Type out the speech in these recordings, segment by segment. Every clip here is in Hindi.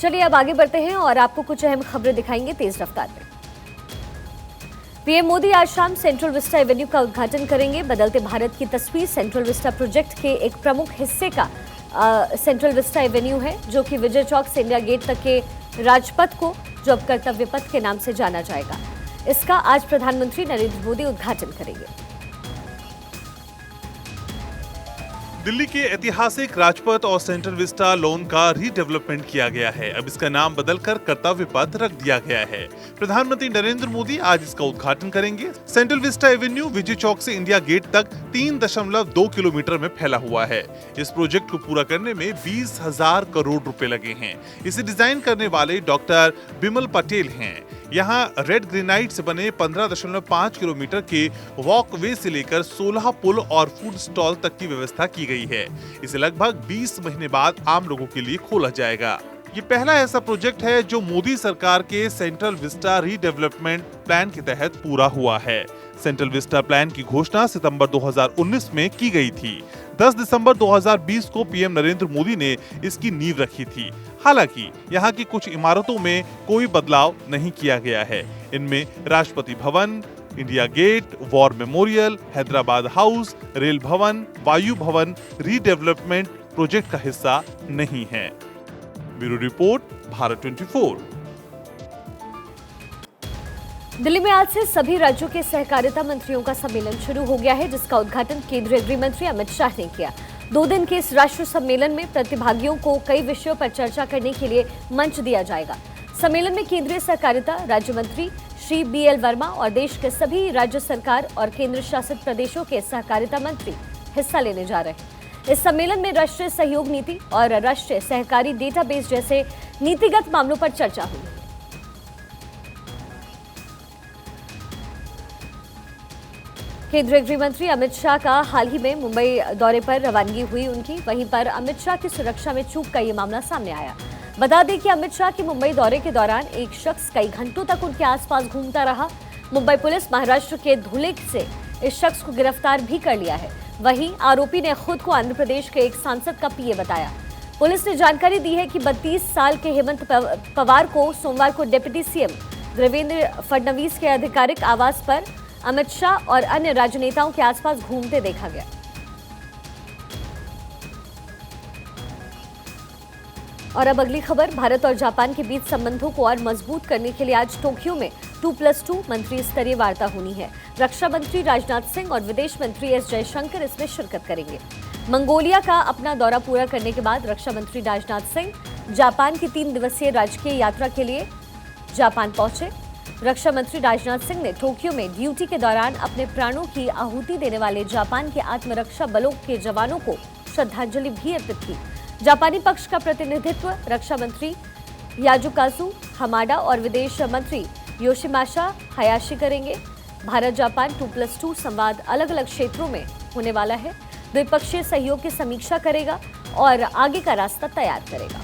चलिए अब आगे बढ़ते हैं और आपको कुछ अहम खबरें दिखाएंगे तेज रफ्तार में। पीएम मोदी आज शाम सेंट्रल विस्टा एवेन्यू का उद्घाटन करेंगे। बदलते भारत की तस्वीर सेंट्रल विस्टा प्रोजेक्ट के एक प्रमुख हिस्से का सेंट्रल विस्टा एवेन्यू है, जो कि विजय चौक से इंडिया गेट तक के राजपथ को जो अब कर्तव्य पथ के नाम से जाना जाएगा, इसका आज प्रधानमंत्री नरेंद्र मोदी उद्घाटन करेंगे। दिल्ली के ऐतिहासिक राजपथ और सेंट्रल विस्टा लॉन का रीडेवलपमेंट किया गया है। अब इसका नाम बदलकर कर्तव्य पथ रख दिया गया है। प्रधानमंत्री नरेंद्र मोदी आज इसका उद्घाटन करेंगे। Central Vista Avenue Vijay Chowk से इंडिया गेट तक 3.2 किलोमीटर में फैला हुआ है। इस प्रोजेक्ट को पूरा करने में 20,000 करोड़ रुपए लगे हैं। इसे डिजाइन करने वाले डॉक्टर बिमल पटेल हैं। यहाँ रेड ग्रेनाइट से बने 15.5 किलोमीटर के वॉकवे से लेकर 16 पुल और फूड स्टॉल तक की व्यवस्था की गई है। इसे लगभग 20 महीने बाद आम लोगों के लिए खोला जाएगा। ये पहला ऐसा प्रोजेक्ट है जो मोदी सरकार के सेंट्रल विस्टा रीडेवलपमेंट प्लान के तहत पूरा हुआ है। सेंट्रल विस्टा प्लान की घोषणा सितंबर 2019 में की गई थी। 10 दिसंबर 2020 को पीएम नरेंद्र मोदी ने इसकी नींव रखी थी। हालांकि यहाँ की कुछ इमारतों में कोई बदलाव नहीं किया गया है। इनमें Rashtrapati Bhavan, India Gate, War Memorial, Hyderabad House, Rail Bhavan, Vayu भवन रीडेवलपमेंट प्रोजेक्ट का हिस्सा नहीं है। Bureau report, Bharat 24। दिल्ली में आज से सभी राज्यों के सहकारिता मंत्रियों का सम्मेलन शुरू हो गया है, जिसका उद्घाटन केंद्रीय गृह मंत्री अमित शाह ने किया। 2 दिन के इस राष्ट्रीय सम्मेलन में प्रतिभागियों को कई विषयों पर चर्चा करने के लिए मंच दिया जाएगा। सम्मेलन में केंद्रीय सहकारिता राज्य मंत्री श्री BL वर्मा और देश के सभी राज्य सरकार और केंद्र शासित प्रदेशों के सहकारिता मंत्री हिस्सा लेने जा रहे हैं। इस सम्मेलन में राष्ट्रीय सहयोग नीति और राष्ट्रीय सहकारी डेटाबेस जैसे नीतिगत मामलों पर चर्चा हुई। केंद्रीय गृह मंत्री अमित शाह का हाल ही में मुंबई दौरे पर रवानगी हुई उनकी, वहीं पर अमित शाह की सुरक्षा में चूक का ये मामला सामने आया। बता दें कि अमित शाह के मुंबई दौरे के दौरान एक शख्स कई घंटों तक उनके आसपास घूमता रहा। मुंबई पुलिस महाराष्ट्र के धुले से इस शख्स को गिरफ्तार भी कर लिया है। वहीं आरोपी ने खुद को आंध्र प्रदेश के एक सांसद का पीए बताया। पुलिस ने जानकारी दी है कि 32 साल के हेमंत पवार को सोमवार को डिप्टी सीएम देवेंद्र फडणवीस के आधिकारिक आवास पर अमित शाह और अन्य राजनेताओं के आसपास घूमते देखा गया। और अब अगली खबर, भारत और जापान के बीच संबंधों को और मजबूत करने के लिए आज टोक्यो में 2+2 मंत्री स्तरीय वार्ता होनी है। रक्षा मंत्री राजनाथ सिंह और विदेश मंत्री एस जयशंकर इसमें शिरकत करेंगे। मंगोलिया का अपना दौरा पूरा करने के बाद रक्षा मंत्री राजनाथ सिंह जापान की 3 दिवसीय राजकीय यात्रा के लिए जापान पहुंचे। रक्षा मंत्री राजनाथ सिंह ने टोक्यो में ड्यूटी के दौरान अपने प्राणों की आहुति देने वाले जापान के आत्मरक्षा बलों के जवानों को श्रद्धांजलि भी अर्पित की। जापानी पक्ष का प्रतिनिधित्व रक्षा मंत्री याजुकाजु हमाडा और विदेश मंत्री योशिमासा हयाशी करेंगे। भारत जापान 2+2 संवाद अलग अलग क्षेत्रों में होने वाला है। द्विपक्षीय सहयोग की समीक्षा करेगा और आगे का रास्ता तैयार करेगा।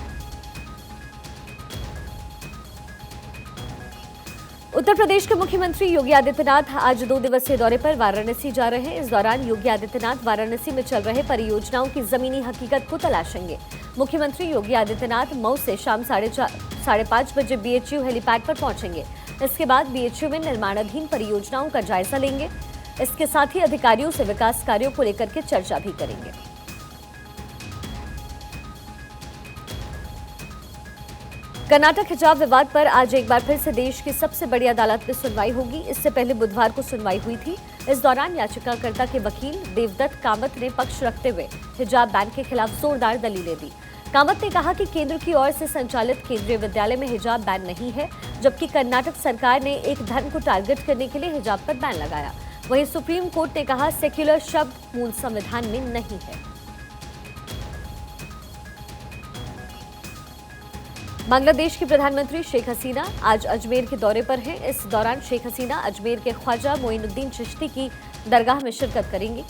उत्तर प्रदेश के मुख्यमंत्री योगी आदित्यनाथ आज 2 दिवसीय दौरे पर वाराणसी जा रहे हैं। इस दौरान योगी आदित्यनाथ वाराणसी में चल रहे परियोजनाओं की जमीनी हकीकत को तलाशेंगे। मुख्यमंत्री योगी आदित्यनाथ मऊ से शाम 5:30 बजे BHU हेलीपैड पर पहुंचेंगे। इसके बाद BHU में निर्माणाधीन परियोजनाओं का जायजा लेंगे। इसके साथ ही अधिकारियों से विकास कार्यों को लेकर के चर्चा भी करेंगे। कर्नाटक हिजाब विवाद पर आज एक बार फिर से देश की सबसे बड़ी अदालत में सुनवाई होगी। इससे पहले बुधवार को सुनवाई हुई थी। इस दौरान याचिकाकर्ता के वकील देवदत्त कामत ने पक्ष रखते हुए हिजाब बैन के खिलाफ जोरदार दलीलें दी। कामत ने कहा कि केंद्र की ओर से संचालित केंद्रीय विद्यालय में हिजाब बैन नहीं है, जबकि कर्नाटक सरकार ने एक धर्म को टारगेट करने के लिए हिजाब पर बैन लगाया। वहीं सुप्रीम कोर्ट ने कहा सेक्युलर शब्द मूल संविधान में नहीं है। बांग्लादेश की प्रधानमंत्री शेख हसीना आज अजमेर के दौरे पर हैं। इस दौरान शेख हसीना अजमेर के ख्वाजा मोइनुद्दीन चिश्ती की दरगाह में शिरकत करेंगी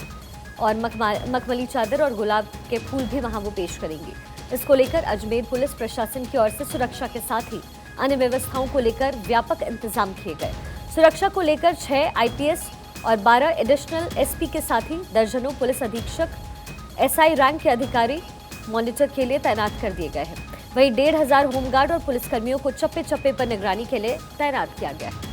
और मखमली चादर और गुलाब के फूल भी वहां वो पेश करेंगी। इसको लेकर अजमेर पुलिस प्रशासन की ओर से सुरक्षा के साथ ही अन्य व्यवस्थाओं को लेकर व्यापक इंतजाम किए गए। सुरक्षा को लेकर 6 IPS और 12 एडिशनल SP के साथ ही दर्जनों पुलिस अधीक्षक SI रैंक के अधिकारी मॉनिटर के लिए तैनात कर दिए गए हैं। वहीं 1500 होमगार्ड और पुलिसकर्मियों को चप्पे चप्पे पर निगरानी के लिए तैनात किया गया है।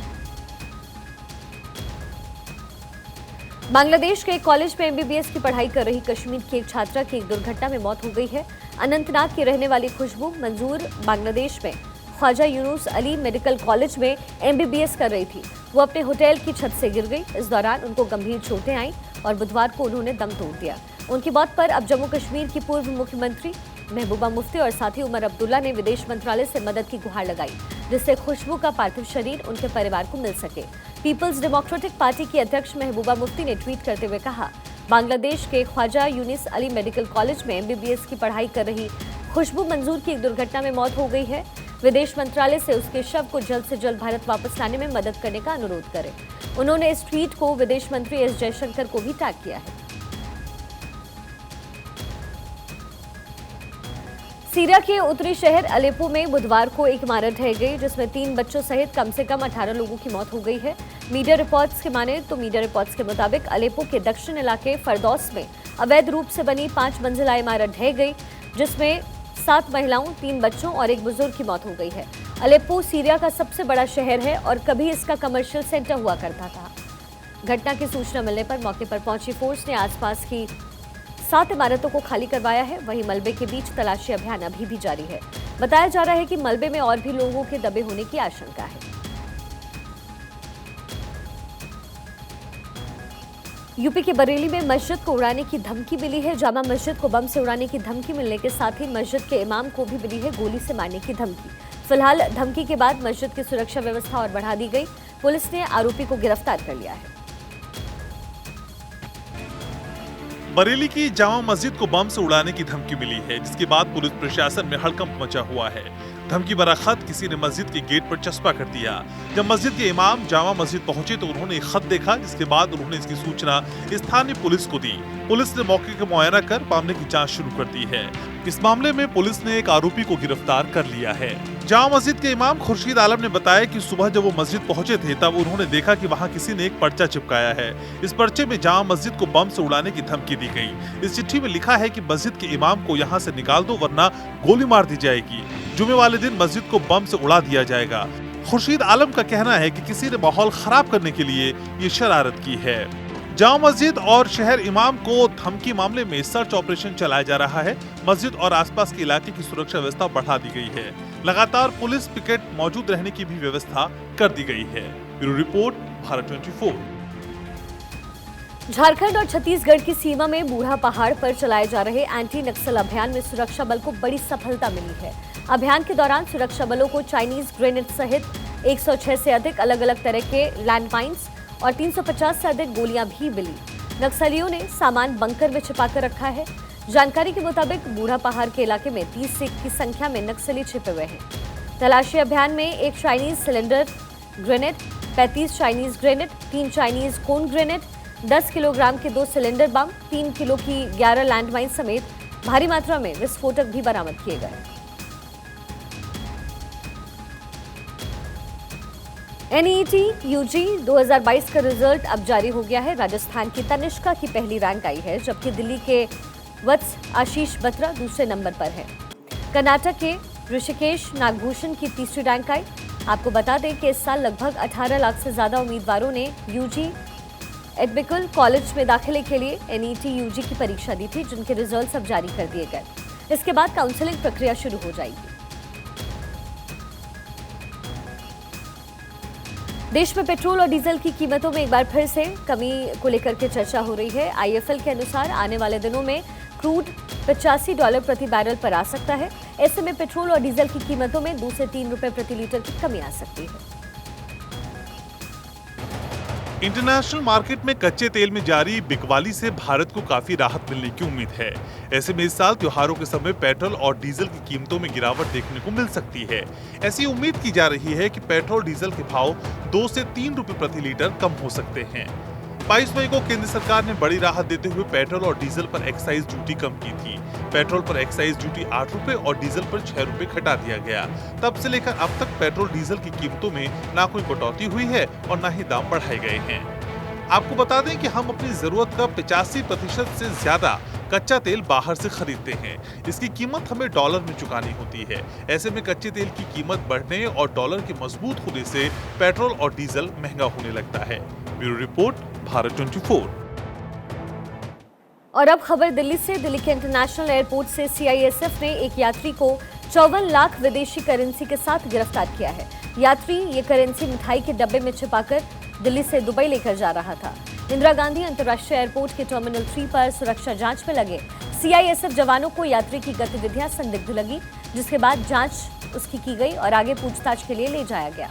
बांग्लादेश के एक कॉलेज में एमबीबीएस की पढ़ाई कर रही कश्मीर की एक छात्रा की एक दुर्घटना में मौत हो गई है। अनंतनाग की रहने वाली खुशबू मंजूर बांग्लादेश में ख्वाजा यूनुस अली मेडिकल कॉलेज में एमबीबीएस कर रही थी। वो अपने होटल की छत से गिर गई। इस दौरान उनको गंभीर चोटें आईं और बुधवार को उन्होंने दम तोड़ दिया। उनकी मौत पर अब जम्मू कश्मीर की पूर्व मुख्यमंत्री महबूबा मुफ्ती और साथी उमर अब्दुल्ला ने विदेश मंत्रालय से मदद की गुहार लगाई, जिससे खुशबू का पार्थिव शरीर उनके परिवार को मिल सके। पीपल्स डेमोक्रेटिक पार्टी की अध्यक्ष महबूबा मुफ्ती ने ट्वीट करते हुए कहा, बांग्लादेश के ख्वाजा यूनिस अली मेडिकल कॉलेज में एमबीबीएस की पढ़ाई कर रही खुशबू मंजूर की एक दुर्घटना में मौत हो गई है। विदेश मंत्रालय से उसके शव को जल्द से जल्द भारत वापस लाने में मदद करने का अनुरोध करें। उन्होंने इस ट्वीट को विदेश मंत्री एस जयशंकर को भी टैग किया है। सीरिया के उत्तरी शहर अलेप्पो में बुधवार को एक इमारत ढह गई, जिसमें 3 बच्चों सहित कम से कम 18 लोगों की मौत हो गई है। मीडिया रिपोर्ट्स के मुताबिक अलेप्पो के दक्षिण इलाके फरदौस में अवैध रूप से बनी 5 मंजिला इमारत ढह गई, जिसमें 7 महिलाओं, 3 बच्चों और एक बुजुर्ग की मौत हो गई है। अलेप्पो सीरिया का सबसे बड़ा शहर है और कभी इसका कमर्शियल सेंटर हुआ करता था। घटना की सूचना मिलने पर मौके पर पहुंची फोर्स ने आसपास की 7 इमारतों को खाली करवाया है। वहीं मलबे के बीच तलाशी अभियान अभी भी जारी है। बताया जा रहा है कि मलबे में और भी लोगों के दबे होने की आशंका है। यूपी के बरेली में मस्जिद को उड़ाने की धमकी मिली है। जामा मस्जिद को बम से उड़ाने की धमकी मिलने के साथ ही मस्जिद के इमाम को भी मिली है गोली से मारने की धमकी। फिलहाल धमकी के बाद मस्जिद की सुरक्षा व्यवस्था और बढ़ा दी गई। पुलिस ने आरोपी को गिरफ्तार कर लिया है। बरेली की जामा मस्जिद को बम से उड़ाने की धमकी मिली है, जिसके बाद पुलिस प्रशासन में हड़कंप मचा हुआ है। धमकी भरा खत किसी ने मस्जिद के गेट पर चस्पा कर दिया। जब मस्जिद के इमाम जामा मस्जिद पहुंचे तो उन्होंने एक खत देखा, जिसके बाद उन्होंने इसकी सूचना स्थानीय पुलिस को दी। पुलिस ने मौके का मुआयना कर मामले की जांच शुरू कर दी है। इस मामले में पुलिस ने एक आरोपी को गिरफ्तार कर लिया है। जामा मस्जिद के इमाम खुर्शीद आलम ने बताया कि सुबह जब वो मस्जिद पहुंचे थे तब उन्होंने देखा कि वहां किसी ने एक पर्चा चिपकाया है। इस पर्चे में जामा मस्जिद को बम से उड़ाने की धमकी दी गई। इस चिट्ठी में लिखा है कि मस्जिद के इमाम को यहाँ से निकाल दो वरना गोली मार दी जाएगी। जुमे वाले दिन मस्जिद को बम से उड़ा दिया जाएगा। खुर्शीद आलम का कहना है कि किसी ने माहौल खराब करने के लिए ये शरारत की है। जामा मस्जिद और शहर इमाम को धमकी मामले में सर्च ऑपरेशन चलाया जा रहा है। मस्जिद और आसपास के इलाके की सुरक्षा व्यवस्था बढ़ा दी गई है। लगातार पुलिस पिकेट मौजूद रहने की भी व्यवस्था कर दी गई है। Bureau report, Bharat 24। झारखंड और छत्तीसगढ़ की सीमा में बूढ़ा पहाड़ पर चलाए जा रहे एंटी नक्सल अभियान में सुरक्षा बल को बड़ी सफलता मिली है। अभियान के दौरान सुरक्षा बलों को चाइनीज ग्रेनेड सहित 106 से अधिक अलग अलग तरह के लैंडमाइंस और 350 से अधिक गोलियां भी मिली। नक्सलियों ने सामान बंकर में छिपा कर रखा है। जानकारी के मुताबिक बूढ़ा पहाड़ के इलाके में 30 की संख्या में नक्सली छिपे हुए हैं। तलाशी अभियान में 1 Chinese cylinder grenade, 35 Chinese grenade, 3 Chinese cone grenade, 10 kilogram के 2 सिलेंडर बम, 3 किलो की 11 लैंडमाइन समेत भारी मात्रा में विस्फोटक भी बरामद किए गए। NET UG 2022 का रिजल्ट अब जारी हो गया है। राजस्थान की तनिष्का की पहली रैंक आई है, जबकि दिल्ली के वत्स आशीष बत्रा दूसरे नंबर पर है। कर्नाटक के ऋषिकेश नागभूषण की तीसरी रैंक आई। आपको बता दें कि इस साल लगभग 18 लाख से ज्यादा उम्मीदवारों ने UG एडमिकल कॉलेज में दाखिले के लिए NET UG की परीक्षा दी थी, जिनके रिजल्ट्स अब जारी कर दिए गए। इसके बाद काउंसलिंग प्रक्रिया शुरू हो जाएगी। देश में पेट्रोल और डीजल की कीमतों में एक बार फिर से कमी को लेकर के चर्चा हो रही है। IFL के अनुसार आने वाले दिनों में क्रूड $85 प्रति बैरल पर आ सकता है। ऐसे में पेट्रोल और डीजल की कीमतों में 2 से 3 रुपए प्रति लीटर की कमी आ सकती है। इंटरनेशनल मार्केट में कच्चे तेल में जारी बिकवाली से भारत को काफी राहत मिलने की उम्मीद है। ऐसे में इस साल त्योहारों के समय पेट्रोल और डीजल की कीमतों में गिरावट देखने को मिल सकती है। ऐसी उम्मीद की जा रही है कि पेट्रोल डीजल के भाव 2 से 3 रुपए प्रति लीटर कम हो सकते हैं। 22 मई को केंद्र सरकार ने बड़ी राहत देते हुए पेट्रोल और डीजल पर एक्साइज ड्यूटी कम की थी। पेट्रोल पर एक्साइज ड्यूटी 8 रुपए और डीजल पर 6 रुपए घटा दिया गया। तब से लेकर अब तक पेट्रोल डीजल की कीमतों में ना कोई कटौती हुई है और ना ही दाम बढ़ाए गए हैं। आपको बता दें कि हम अपनी जरूरत का 85% से ज्यादा कच्चा तेल बाहर से खरीदते हैं। इसकी कीमत हमें डॉलर में चुकानी होती है। ऐसे में कच्चे तेल की कीमत बढ़ने और डॉलर के मजबूत होने से पेट्रोल और डीजल महंगा होने लगता है। Bureau report, Bharat 24। और अब खबर दिल्ली से। दिल्ली के इंटरनेशनल एयरपोर्ट से सीआईएसएफ ने एक यात्री को 54 लाख विदेशी करेंसी के साथ गिरफ्तार किया है। यात्री ये करेंसी मिठाई के डब्बे में छिपाकर दिल्ली से दुबई लेकर जा रहा था। इंदिरा गांधी अंतर्राष्ट्रीय एयरपोर्ट के टर्मिनल 3 पर सुरक्षा जांच में लगे सीआईएसएफ जवानों को यात्री की गतिविधियां संदिग्ध लगी, जिसके बाद जांच उसकी की गई और आगे पूछताछ के लिए ले जाया गया।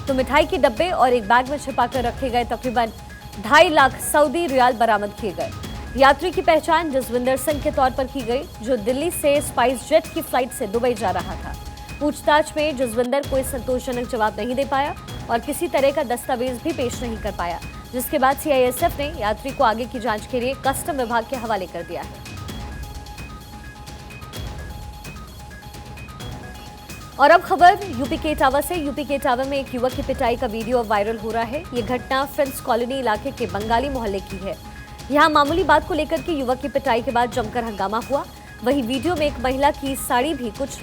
तो मिठाई के डब्बे और एक बैग में छिपाकर रखे गए तकरीबन 2.5 लाख सऊदी रियाल बरामद किए गए। यात्री की पहचान जसविंदर सिंह के तौर पर की गई, जो दिल्ली से स्पाइस जेट की फ्लाइट से दुबई जा रहा था। पूछताछ में जसविंदर कोई संतोषजनक जवाब नहीं दे पाया और किसी तरह का दस्तावेज भी पेश नहीं कर पाया, जिसके बाद सीआईएसएफ ने यात्री को आगे की जांच के लिए कस्टम विभाग के हवाले कर दिया है। और अब खबर यूपी के इटावा से। यूपी के इटावा में एक युवक की पिटाई का वीडियो वायरल हो रहा है। ये घटना फ्रेंड्स कॉलोनी इलाके के बंगाली मोहल्ले की है। यहाँ मामूली बात को लेकर के युवक की पिटाई के बाद जमकर हंगामा हुआ। वहीं वीडियो में एक महिला की साड़ी भी कुछ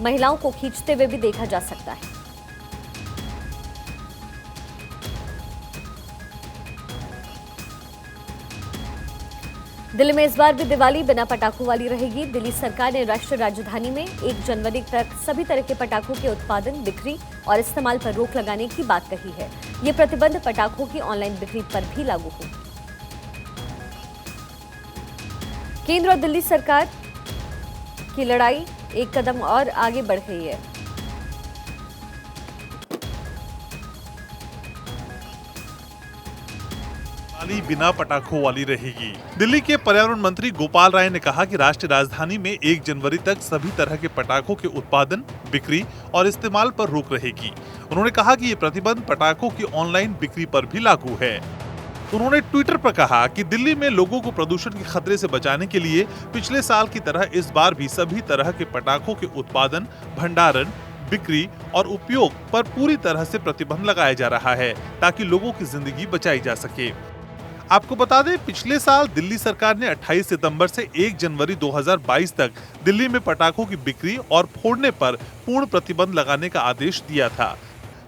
महिलाओं को खींचते हुए भी देखा जा सकता है। दिल्ली में इस बार भी दिवाली बिना पटाखों वाली रहेगी। दिल्ली सरकार ने राष्ट्रीय राजधानी में 1 जनवरी तक सभी तरह के पटाखों के उत्पादन, बिक्री और इस्तेमाल पर रोक लगाने की बात कही है। ये प्रतिबंध पटाखों की ऑनलाइन बिक्री पर भी लागू होगी। केंद्र और दिल्ली सरकार की लड़ाई एक कदम और आगे बढ़ गई है। दिवाली बिना पटाखों वाली रहेगी। दिल्ली के पर्यावरण मंत्री गोपाल राय ने कहा कि राष्ट्रीय राजधानी में 1 जनवरी तक सभी तरह के पटाखों के उत्पादन, बिक्री और इस्तेमाल पर रोक रहेगी। उन्होंने कहा कि ये प्रतिबंध पटाखों की ऑनलाइन बिक्री पर भी लागू है। उन्होंने ट्विटर पर कहा कि दिल्ली में लोगों को प्रदूषण के खतरे से बचाने के लिए पिछले साल की तरह इस बार भी सभी तरह के पटाखों के उत्पादन, भंडारण, बिक्री और उपयोग पर पूरी तरह से प्रतिबंध लगाया जा रहा है, ताकि लोगों की जिंदगी बचाई जा सके। आपको बता दें, पिछले साल दिल्ली सरकार ने 28 सितंबर से 1 जनवरी 2022 तक दिल्ली में पटाखों की बिक्री और फोड़ने पर पूर्ण प्रतिबंध लगाने का आदेश दिया था।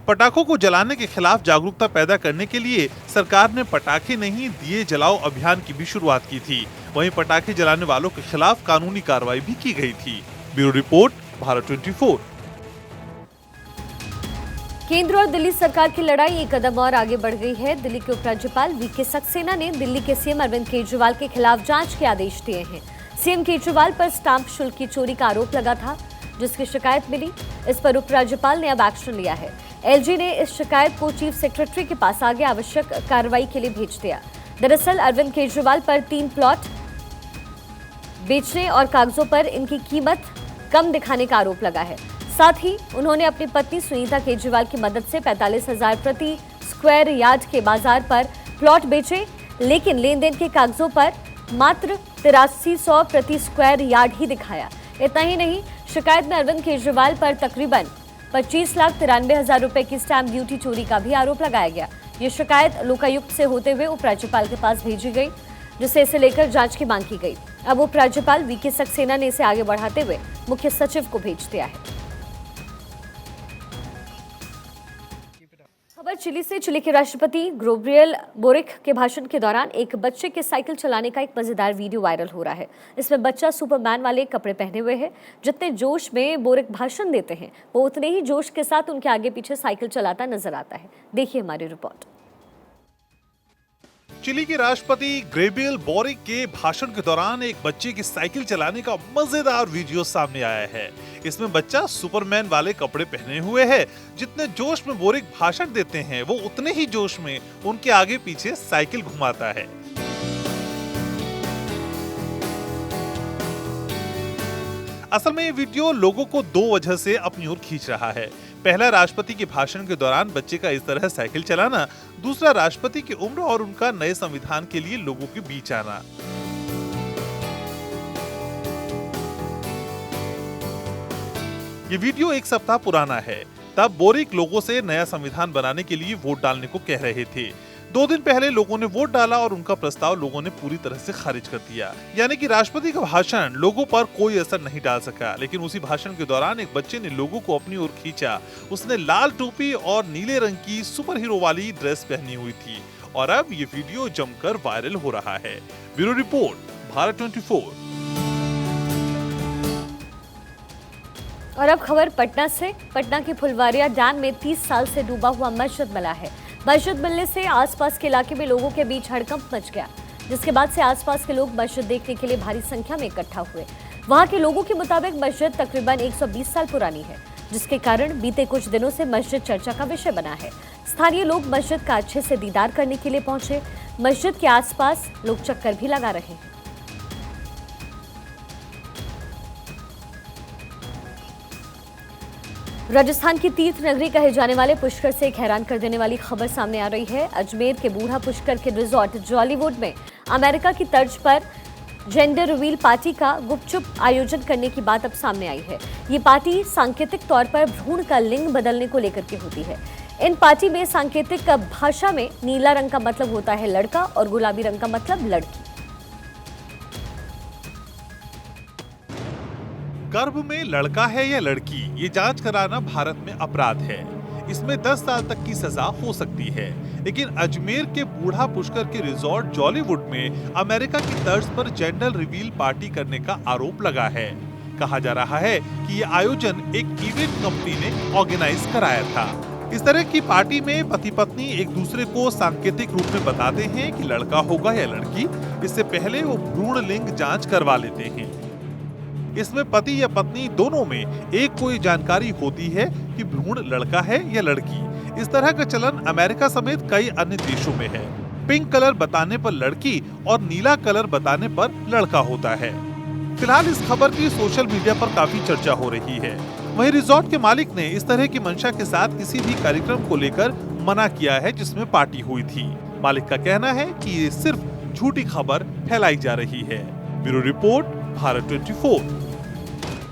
पटाखों को जलाने के खिलाफ जागरूकता पैदा करने के लिए सरकार ने पटाखे नहीं दिए जलाओ अभियान की भी शुरुआत की थी। वहीं पटाखे जलाने वालों के खिलाफ कानूनी कार्रवाई भी की गई थी। Bureau report, Bharat 24। केंद्र और दिल्ली सरकार की लड़ाई एक कदम और आगे बढ़ गई है। दिल्ली के उपराज्यपाल वीके सक्सेना ने दिल्ली के सीएम अरविंद केजरीवाल के खिलाफ जांच के आदेश दिए हैं। सीएम केजरीवाल पर स्टाम्प शुल्क की चोरी का आरोप लगा था, जिसकी शिकायत मिली। इस पर उपराज्यपाल ने अब एक्शन लिया है। एलजी ने इस शिकायत को चीफ सेक्रेटरी के पास आगे आवश्यक कार्रवाई के लिए भेज दिया। दरअसल अरविंद केजरीवाल पर 3 प्लॉट बेचने और कागजों पर इनकी कीमत कम दिखाने का आरोप लगा है। साथ ही उन्होंने अपनी पत्नी सुनीता केजरीवाल की मदद से 45,000 प्रति स्क्वायर यार्ड के बाजार पर प्लॉट बेचे, लेकिन लेन देन के कागजों पर मात्र 8300 प्रति स्क्वायर यार्ड ही दिखाया। इतना ही नहीं, शिकायत में अरविंद केजरीवाल पर तकरीबन 25,93,000 रुपए की स्टैंप ड्यूटी चोरी का भी आरोप लगाया गया। ये शिकायत लोकायुक्त से होते हुए उपराज्यपाल के पास भेजी गई, जिससे इसे लेकर जांच की मांग की गई। अब उपराज्यपाल वीके सक्सेना ने इसे आगे बढ़ाते हुए मुख्य सचिव को भेज दिया है। खबर चिली से। चिली के राष्ट्रपति गैब्रियल बोरिक के भाषण के दौरान एक बच्चे के साइकिल चलाने का एक मजेदार वीडियो वायरल हो रहा है। इसमें बच्चा सुपरमैन वाले कपड़े पहने हुए है। जितने जोश में बोरिक भाषण देते हैं, वो उतने ही जोश के साथ उनके आगे पीछे साइकिल चलाता नजर आता है। देखिए हमारी रिपोर्ट। चिली के राष्ट्रपति गैब्रियल बोरिक के भाषण के दौरान एक बच्चे की साइकिल चलाने का मजेदार वीडियो सामने आया है। इसमें बच्चा सुपरमैन वाले कपड़े पहने हुए है। जितने जोश में बोरिक भाषण देते हैं, वो उतने ही जोश में उनके आगे पीछे साइकिल घुमाता है। असल में ये वीडियो लोगों को 2 वजह से अपनी ओर खींच रहा है। पहला, राष्ट्रपति के भाषण के दौरान बच्चे का इस तरह साइकिल चलाना। दूसरा, राष्ट्रपति की उम्र और उनका नए संविधान के लिए लोगों के बीच आना। ये वीडियो 1 सप्ताह पुराना है। तब बोरिक लोगों से नया संविधान बनाने के लिए वोट डालने को कह रहे थे। 2 दिन पहले लोगों ने वोट डाला और उनका प्रस्ताव लोगों ने पूरी तरह से खारिज कर दिया। यानी कि राष्ट्रपति का भाषण लोगों पर कोई असर नहीं डाल सका। लेकिन उसी भाषण के दौरान एक बच्चे ने लोगों को अपनी ओर खींचा। उसने लाल टोपी और नीले रंग की सुपर हीरो वाली ड्रेस पहनी हुई थी और अब ये वीडियो जमकर वायरल हो रहा है। Bureau report, Bharat 24। और अब खबर पटना से। पटना के फुलवारिया डैम में 30 साल से डूबा हुआ मस्जिद मिला है। मस्जिद मिलने से आसपास के इलाके में लोगों के बीच हड़कंप मच गया, जिसके बाद से आसपास के लोग मस्जिद देखने के लिए भारी संख्या में इकट्ठा हुए। वहां के लोगों के मुताबिक मस्जिद तकरीबन 120 साल पुरानी है, जिसके कारण बीते कुछ दिनों से मस्जिद चर्चा का विषय बना है। स्थानीय लोग मस्जिद का अच्छे से दीदार करने के लिए पहुंचे। मस्जिद के आसपास लोग चक्कर भी लगा रहे हैं। राजस्थान की तीर्थ नगरी कहे जाने वाले पुष्कर से एक हैरान कर देने वाली खबर सामने आ रही है। अजमेर के बूढ़ा पुष्कर के रिजॉर्ट जॉलीवुड में अमेरिका की तर्ज पर जेंडर रिवील पार्टी का गुपचुप आयोजन करने की बात अब सामने आई है। ये पार्टी सांकेतिक तौर पर भ्रूण का लिंग बदलने को लेकर के होती है। इन पार्टी में सांकेतिक भाषा में नीला रंग का मतलब होता है लड़का और गुलाबी रंग का मतलब लड़की। गर्भ में लड़का है या लड़की, ये जांच कराना भारत में अपराध है। इसमें 10 साल तक की सजा हो सकती है। लेकिन अजमेर के बूढ़ा पुष्कर के रिजॉर्ट जॉलीवुड में अमेरिका की तर्ज पर जेंडर रिवील पार्टी करने का आरोप लगा है। कहा जा रहा है कि ये आयोजन एक इवेंट कंपनी ने ऑर्गेनाइज कराया था। इस तरह की पार्टी में पति पत्नी एक दूसरे को सांकेतिक रूप में बताते हैं कि लड़का होगा या लड़की। इससे पहले वो भ्रूण लिंग जांच करवा लेते हैं। इसमें पति या पत्नी दोनों में एक कोई जानकारी होती है कि भ्रूण लड़का है या लड़की। इस तरह का चलन अमेरिका समेत कई अन्य देशों में है। पिंक कलर बताने पर लड़की और नीला कलर बताने पर लड़का होता है। फिलहाल इस खबर की सोशल मीडिया पर काफी चर्चा हो रही है। वहीं रिजॉर्ट के मालिक ने इस तरह की मंशा के साथ किसी भी कार्यक्रम को लेकर मना किया है जिसमें पार्टी हुई थी। मालिक का कहना है कि ये सिर्फ झूठी खबर फैलाई जा रही है। Bureau report, Bharat 24।